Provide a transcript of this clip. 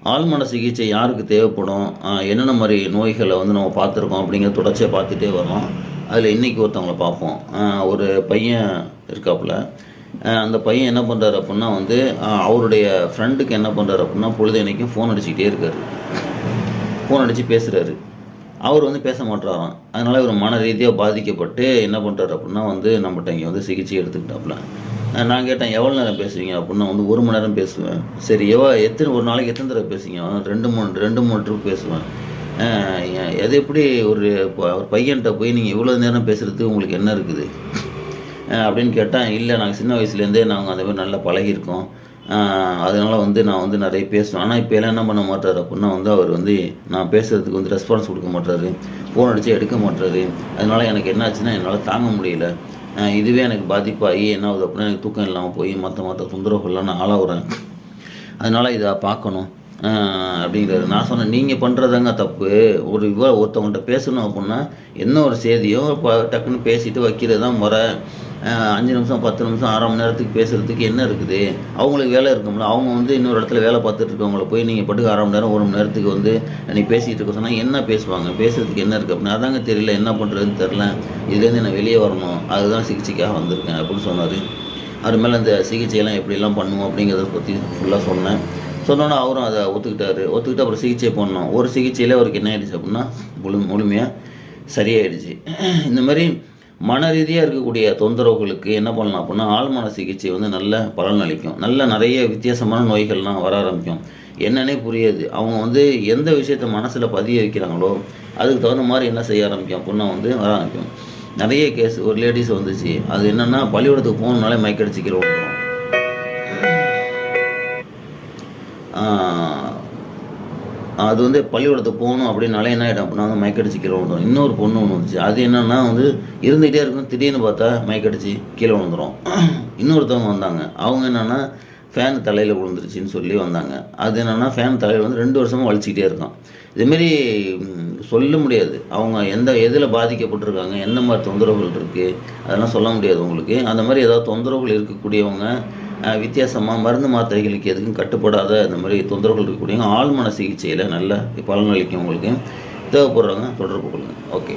ஆழ்மன சிகிச்சை யாருக்கு தேவைப்படும்? என்னென்ன மாரி நோய்கள வந்து நம்ம பார்த்துருக்கோம் அப்படிங்கிறத தொடர்ச்சியா பார்த்துட்டே வரோம். அதில இன்னைக்கு ஒருத்தவங்கள பார்ப்போம். ஒரு பையன் இருக்காப்புல. அந்த பையன் என்ன பண்றாரு அப்புட்ன்னா வந்து, அவருடைய ஃப்ரெண்டுக்கு என்ன பண்றாரு அப்புட்ன்னா, பொழுதன்னைக்கும் ஃபோன் அடிச்சுக்கிட்டே இருக்காரு. ஃபோன் அடிச்சு பேசுறாரு. அவர் வந்து பேச மாட்றாராம். அதனால இவரு மன ரீதியா பாதிக்கப்பட்டு என்ன பண்றாரு அப்புட்ன்னா வந்து, நம்மட்ட இங்க வந்து சிகிச்சை எடுத்துக்கிட்டாப்புல. நான் கேட்டேன், "எவ்வளோ நேரம் பேசுவீங்க?" அப்புட்ன்னா வந்து, "1 மணி நேரம் பேசுவேன்." "சரி ஒரு நாளைக்கு எத்தன தடவ பேசுவீங்க?" 2, 3 ட்ரிப் பேசுவேன்." "அ அது எப்படி ஒரு பையன்ட்ட போய் நீங்க இவ்வளோ நேரம் பேசுறதுக்கு உங்களுக்கு என்ன இருக்குது?" அப்படின்னு கேட்டா, "இல்ல நாங்க சின்ன வயசுலேருந்தே நாங்க அந்த மாரி நல்லா பழகியிருக்கோம். அ அதனால வந்து நான் வந்து நெறைய பேசுவேன்." ஆனா இப்பலாம் என்ன பண்ண மாட்றாரு அப்புட்ன்னா வந்து, அவர் வந்து நான் பேசுறதுக்கு வந்து ரெஸ்பான்ஸ் குடுக்க மாட்றாரு. ஃபோன் அடிச்சா எடுக்க மாட்றாரு. அதனால எனக்கு என்ன ஆச்சுன்னா, என்னால தாங்க முடியல. இதுவே எனக்கு பாதிப்பாகி என்ன ஆகுது அப்புட்ன்னா, எனக்கு தூக்கம் இல்லாம போய் மத்த தொந்தரவுகள்லாம் நான் ஆளாவுறேன். அதனால இத பார்க்கணும். அ அப்படிங்கிறாரு. நான் சொன்னேன், "நீங்க பண்றதுதாங்க தப்பு. ஒருத்தவங்கள்ட்ட பேசணும் அப்புட்ன்னா, என்ன ஒரு செய்தியோ டக்குன்னு பேசிட்டு வைக்கிறது தான் மொற. 5 நிமிஷம், 10 நிமிஷம், 1/2 மணி நேரத்துக்கு பேசுறதுக்கு என்ன இருக்குது? அவங்களுக்கு வேலை இருக்கும்ல. அவங்க வந்து இன்னொரு இடத்துல வேலை பார்த்துட்டு இருக்கவங்கள போய் நீங்க பாட்டுக்கு 1/2 மணி நேரம், 1 மணி நேரத்துக்கு வந்து நீ பேசிட்டு இருக்க சொன்னா என்ன பேசுவாங்க? பேசுறதுக்கு என்ன இருக்கு?" அப்படின்னு. "அதாங்க தெரியல. என்ன பண்றதுன்னு தெரியல. இதுலேருந்து நான் வெளிய வரணும். அதுதான் சிகிச்சைக்காக வந்திருக்கேன்." அப்படின்னு சொன்னாரு. அவர் மேல அந்த சிகிச்சையெல்லாம் எப்படிலாம் பண்ணுவோம் அப்படிங்கிறத பத்தி ஃபுல்லா சொன்னேன். சொன்னோனே அவரும் அத ஒத்துக்கிட்டாரு. ஒத்துக்கிட்டு அப்புறம் சிகிச்சை பண்ணோம். ஒரு சிகிச்சையிலே அவருக்கு என்ன ஆயிடுச்சு அப்படின்னா, முழுமையா சரியாயிடுச்சு. இந்த மாரி மன ரீதியா இருக்கக்கூடிய தொந்தரவுகளுக்கு என்ன பண்ணலாம் அப்படின்னா, ஆழ்மன சிகிச்சை வந்து நல்ல பலன் அளிக்கும். நெறைய வித்தியாசமான நோய்கள்லாம் வர ஆரம்பிக்கும். என்னன்னே புரியாது. அவங்க வந்து எந்த விஷயத்த மனசுல பதிய வைக்கிறாங்களோ, அதுக்கு தகுந்த மாரி என்ன செய்ய ஆரம்பிக்கும் அப்படின்னா வந்து வர ஆரம்பிக்கும். நெறைய கேஸ் ஒரு லேடீஸ் வந்துச்சு. அது என்னன்னா பள்ளிக்கூடத்துக்கு போகணும்னாலே மயக்கடிச்சு கீழ விழுந்துரும். ஆ அது வந்து பள்ளிக்கூடத்துக்கு போகணும் அப்படின்னாலே என்ன ஆயிடும் அப்படின்னா வந்து மயக்கடிச்சு கீழ விழுந்துரும். இன்னொரு பொண்ணு ஒண்ணு வந்துச்சு. அது என்னன்னா வந்து இருந்துகிட்டே இருக்கும். திடீர்னு பார்த்தா மயக்கடிச்சு கீழ விழுந்துரும். இன்னொருத்தவங்க வந்தாங்க. அவங்க என்னன்னா ஃபேன் தலையில விழுந்துருச்சுன்னு சொல்லி வந்தாங்க. அது என்னன்னா ஃபேன் தலையில வந்து 2 வருஷமா வலிச்சுக்கிட்டே இருக்கான். இதுமாரி சொல்ல முடியாது. அவங்க எதுல பாதிக்கப்பட்டுருக்காங்க, எந்த மாரி தொந்தரவுகள் இருக்கு, அதெல்லாம் சொல்ல முடியாது உங்களுக்கு. அந்த மாரி ஏதாவது தொந்தரவுகள் இருக்கக்கூடியவங்க, வித்தியாசமா மருந்து மாத்திரைகளுக்கு எதுக்கும் கட்டுப்படாத இந்த மாரி தொந்தரவுகள் இருக்கக்கூடியவங்க, ஆழ்மன சிகிச்சையில நல்ல பலனளிக்கும் உங்களுக்கு. தேவைப்படுறவங்க தொடர்பு கொள்ளுங்க. ஓகே.